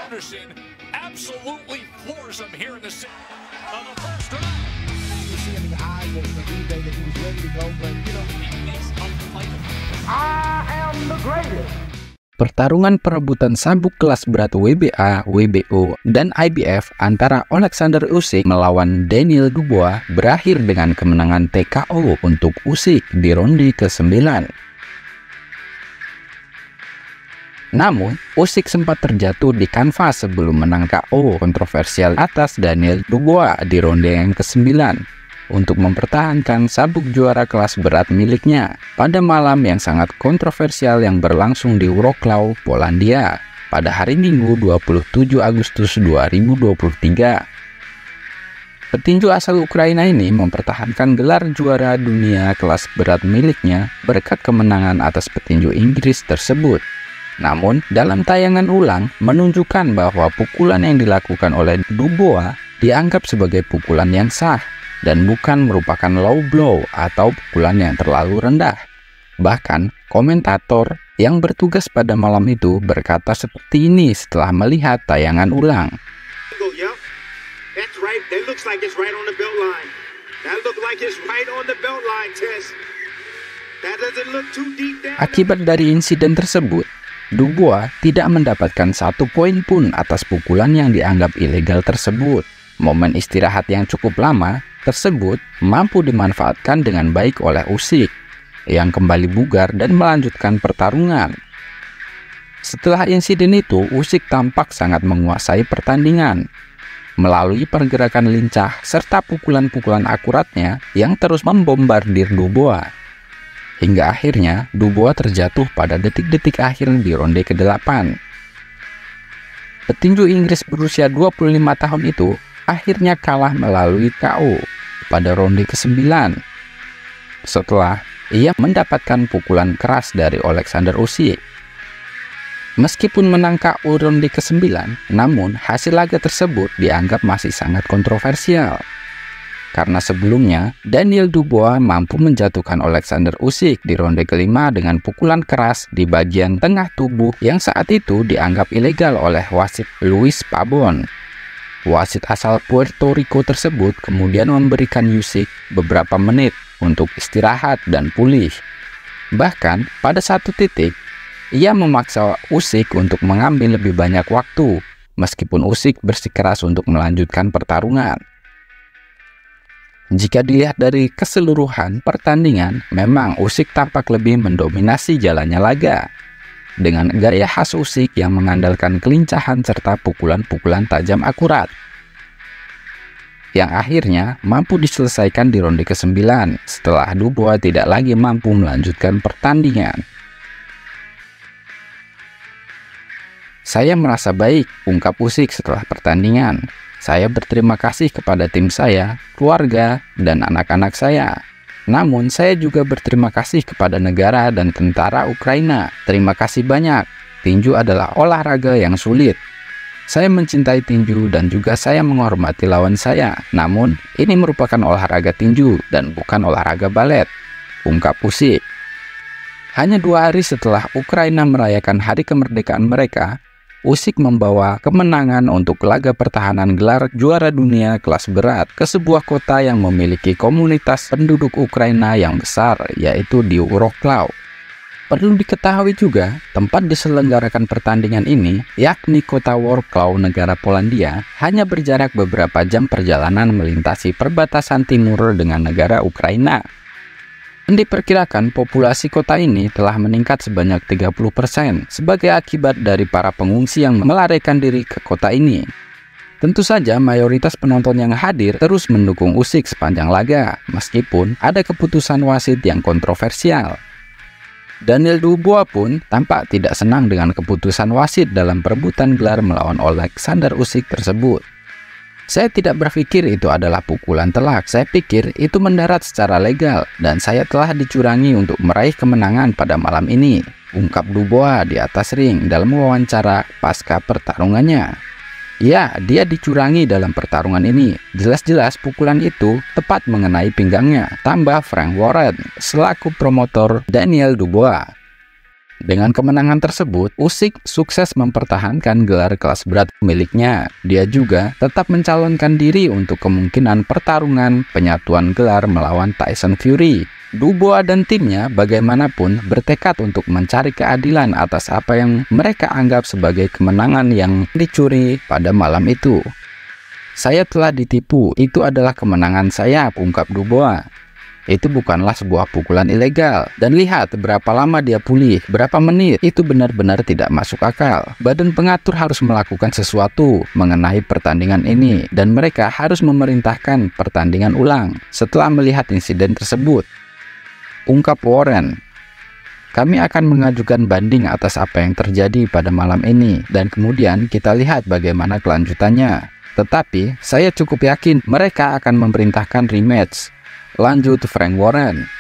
Anderson absolutely floors him here in the first round. You see in the eyes of the DJ that he was ready to go, but you know, I am the greatest. Pertarungan perebutan sabuk kelas berat WBA, WBO, dan IBF antara Alexander Usyk melawan Daniel Dubois berakhir dengan kemenangan TKO untuk Usyk di ronde ke-9. Namun, Usyk sempat terjatuh di kanvas sebelum menang KO kontroversial atas Daniel Dubois di ronde yang ke-9 untuk mempertahankan sabuk juara kelas berat miliknya pada malam yang sangat kontroversial yang berlangsung di Wrocław, Polandia pada hari Minggu 27 Agustus 2023. Petinju asal Ukraina ini mempertahankan gelar juara dunia kelas berat miliknya berkat kemenangan atas petinju Inggris tersebut. Namun, dalam tayangan ulang menunjukkan bahwa pukulan yang dilakukan oleh Dubois dianggap sebagai pukulan yang sah dan bukan merupakan low blow atau pukulan yang terlalu rendah. Bahkan, komentator yang bertugas pada malam itu berkata seperti ini setelah melihat tayangan ulang. Akibat dari insiden tersebut, Dubois tidak mendapatkan 1 poin pun atas pukulan yang dianggap ilegal tersebut. Momen istirahat yang cukup lama tersebut mampu dimanfaatkan dengan baik oleh Usyk yang kembali bugar dan melanjutkan pertarungan. Setelah insiden itu, Usyk tampak sangat menguasai pertandingan melalui pergerakan lincah serta pukulan-pukulan akuratnya yang terus membombardir Dubois. Hingga akhirnya Dubois terjatuh pada detik-detik akhir di ronde ke-8. Petinju Inggris berusia 25 tahun itu akhirnya kalah melalui KO pada ronde ke-9 setelah ia mendapatkan pukulan keras dari Alexander Usyk. Meskipun menang KO ronde ke-9, namun hasil laga tersebut dianggap masih sangat kontroversial karena sebelumnya Daniel Dubois mampu menjatuhkan Alexander Usyk di ronde ke-5 dengan pukulan keras di bagian tengah tubuh yang saat itu dianggap ilegal oleh wasit Luis Pabon. Wasit asal Puerto Rico tersebut kemudian memberikan Usyk beberapa menit untuk istirahat dan pulih. Bahkan pada satu titik, ia memaksa Usyk untuk mengambil lebih banyak waktu, meskipun Usyk bersikeras untuk melanjutkan pertarungan. Jika dilihat dari keseluruhan pertandingan, memang Usyk tampak lebih mendominasi jalannya laga, dengan gaya khas Usyk yang mengandalkan kelincahan serta pukulan-pukulan tajam akurat, yang akhirnya mampu diselesaikan di ronde ke-9 setelah Dubois tidak lagi mampu melanjutkan pertandingan. "Saya merasa baik," ungkap Usyk setelah pertandingan. "Saya berterima kasih kepada tim saya, keluarga, dan anak-anak saya. Namun, saya juga berterima kasih kepada negara dan tentara Ukraina. Terima kasih banyak. Tinju adalah olahraga yang sulit. Saya mencintai tinju dan juga saya menghormati lawan saya. Namun, ini merupakan olahraga tinju dan bukan olahraga balet," ungkap Usyk. Hanya 2 hari setelah Ukraina merayakan hari kemerdekaan mereka, Usyk membawa kemenangan untuk laga pertahanan gelar juara dunia kelas berat ke sebuah kota yang memiliki komunitas penduduk Ukraina yang besar, yaitu di Wrocław. Perlu diketahui juga, tempat diselenggarakan pertandingan ini, yakni kota Wrocław, negara Polandia, hanya berjarak beberapa jam perjalanan melintasi perbatasan timur dengan negara Ukraina. Diperkirakan populasi kota ini telah meningkat sebanyak 30% sebagai akibat dari para pengungsi yang melarikan diri ke kota ini. Tentu saja mayoritas penonton yang hadir terus mendukung Usyk sepanjang laga, meskipun ada keputusan wasit yang kontroversial. Daniel Dubois pun tampak tidak senang dengan keputusan wasit dalam perebutan gelar melawan Alexander Usyk tersebut. "Saya tidak berpikir itu adalah pukulan telak. Saya pikir itu mendarat secara legal dan saya telah dicurangi untuk meraih kemenangan pada malam ini," ungkap Dubois di atas ring dalam wawancara pasca pertarungannya. "Ya, dia dicurangi dalam pertarungan ini. Jelas-jelas pukulan itu tepat mengenai pinggangnya," tambah Frank Warren selaku promotor Daniel Dubois. Dengan kemenangan tersebut, Usyk sukses mempertahankan gelar kelas berat miliknya. Dia juga tetap mencalonkan diri untuk kemungkinan pertarungan penyatuan gelar melawan Tyson Fury. Dubois dan timnya bagaimanapun bertekad untuk mencari keadilan atas apa yang mereka anggap sebagai kemenangan yang dicuri pada malam itu. "Saya telah ditipu, itu adalah kemenangan saya," ungkap Dubois. "Itu bukanlah sebuah pukulan ilegal. Dan lihat berapa lama dia pulih, berapa menit. Itu benar-benar tidak masuk akal. Badan pengatur harus melakukan sesuatu mengenai pertandingan ini, dan mereka harus memerintahkan pertandingan ulang setelah melihat insiden tersebut," ungkap Warren. "Kami akan mengajukan banding atas apa yang terjadi pada malam ini, dan kemudian kita lihat bagaimana kelanjutannya. Tetapi saya cukup yakin mereka akan memerintahkan rematch," lanjut Frank Warren.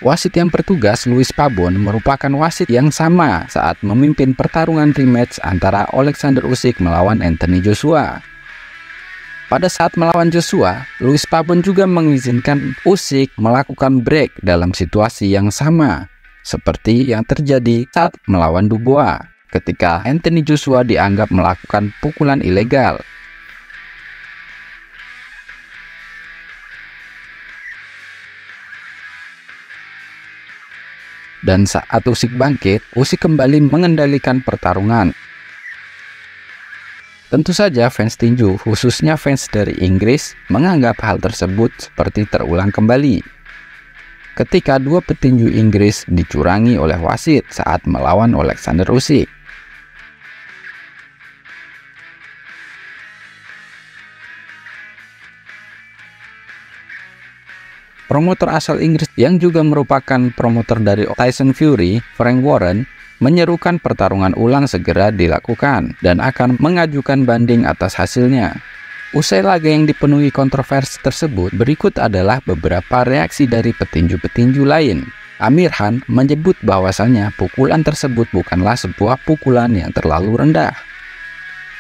Wasit yang bertugas, Louis Pabon, merupakan wasit yang sama saat memimpin pertarungan rematch antara Alexander Usyk melawan Anthony Joshua. Pada saat melawan Joshua, Louis Pabon juga mengizinkan Usyk melakukan break dalam situasi yang sama seperti yang terjadi saat melawan Dubois ketika Anthony Joshua dianggap melakukan pukulan ilegal. Dan saat Usyk bangkit, Usyk kembali mengendalikan pertarungan. Tentu saja fans tinju, khususnya fans dari Inggris, menganggap hal tersebut seperti terulang kembali ketika dua petinju Inggris dicurangi oleh wasit saat melawan Alexander Usyk. Promotor asal Inggris yang juga merupakan promotor dari Tyson Fury, Frank Warren, menyerukan pertarungan ulang segera dilakukan dan akan mengajukan banding atas hasilnya. Usai laga yang dipenuhi kontroversi tersebut, berikut adalah beberapa reaksi dari petinju-petinju lain. Amir Khan menyebut bahwasannya pukulan tersebut bukanlah sebuah pukulan yang terlalu rendah.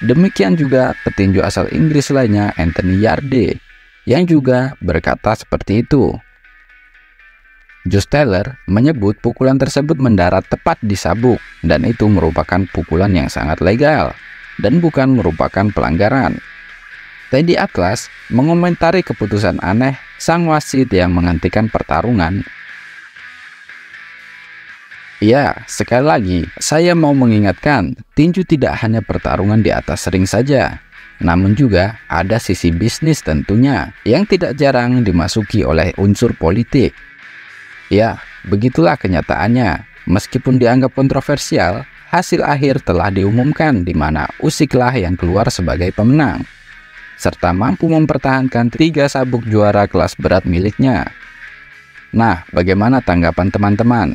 Demikian juga petinju asal Inggris lainnya, Anthony Yarde, yang juga berkata seperti itu. Josh Taylor menyebut pukulan tersebut mendarat tepat di sabuk dan itu merupakan pukulan yang sangat legal dan bukan merupakan pelanggaran. Teddy Atlas mengomentari keputusan aneh sang wasit yang menghentikan pertarungan. "Ya, sekali lagi, saya mau mengingatkan, tinju tidak hanya pertarungan di atas ring saja, namun juga ada sisi bisnis tentunya yang tidak jarang dimasuki oleh unsur politik. Ya, begitulah kenyataannya. Meskipun dianggap kontroversial, hasil akhir telah diumumkan di mana Usyklah yang keluar sebagai pemenang, serta mampu mempertahankan 3 sabuk juara kelas berat miliknya." Nah, bagaimana tanggapan teman-teman?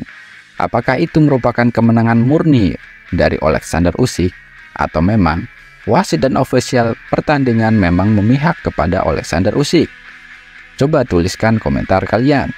Apakah itu merupakan kemenangan murni dari Alexander Usyk, atau memang wasit dan ofisial pertandingan memang memihak kepada Alexander Usyk? Coba tuliskan komentar kalian.